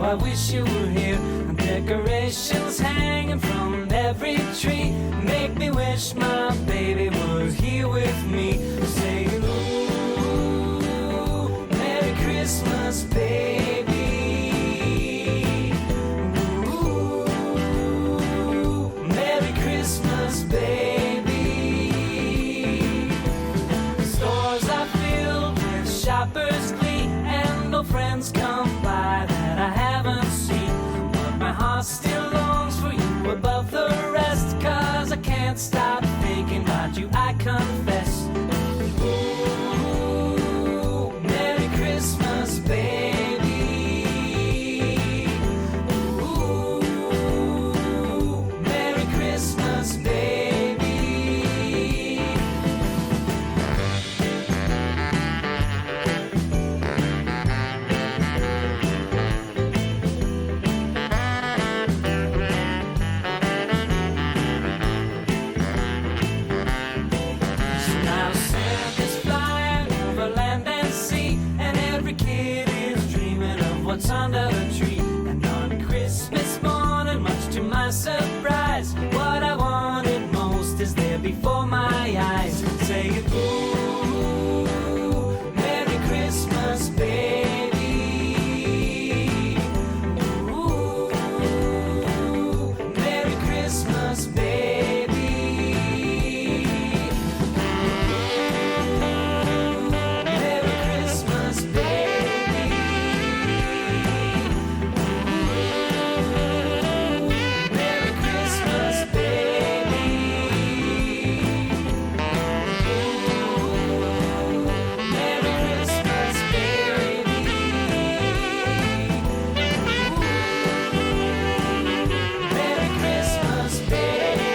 I wish you were here. Decorations hanging from every tree make me wish my baby was here with me. Saying, ooh, Merry Christmas, baby. Ooh, Merry Christmas, baby. Stores are filled with shoppers' glee, and no friends come by that I haven't seen. But my heart still longs for you above the rest, 'cause I can't stop thinking about you, I confess. Ooh, Merry Christmas, baby. Ooh, Merry Christmas, baby. So now Santa's flying over land and sea, and every kid is dreaming of what's under the tree. And on Christmas morning, much to my surprise, what I wanted most is there before my eyes. Saying, ooh, Merry Christmas, baby. Ooh, Merry Christmas, baby. Merry Christmas, baby. Merry Christmas, baby. Merry Christmas, baby. Merry Christmas, baby.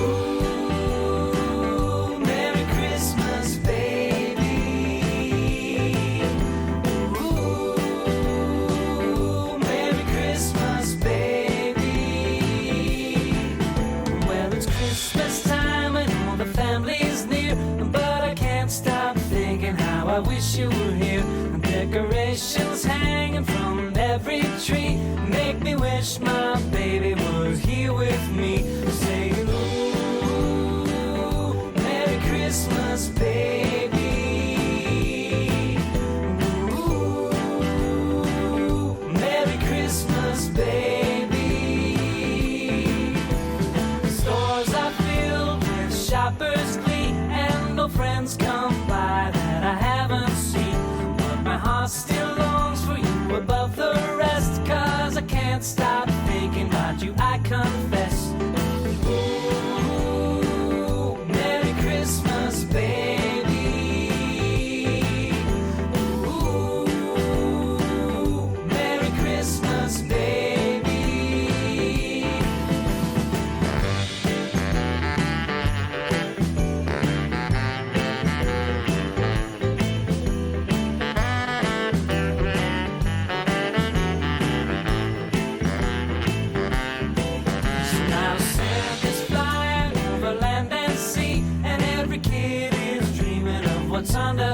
Ooh, Merry Christmas, baby. Ooh, Merry Christmas, baby. Well, it's Christmas time and all the family's near, but I can't stop thinking how I wish you were here. Decorations hanging from every tree. Make me wish my baby was here with me. Say, ooh, Merry Christmas, baby. Ooh, Merry Christmas, baby. The stores are filled with shoppers' glee, and old friends come by that I haven't seen. But my heart still longs for you above the rest, 'cause I can't stop thinking about you, I confess. Ooh, Merry Christmas, baby. Ooh, Merry Christmas, baby. So now Santa's flying over land and sea, and every kid is dreaming of what's under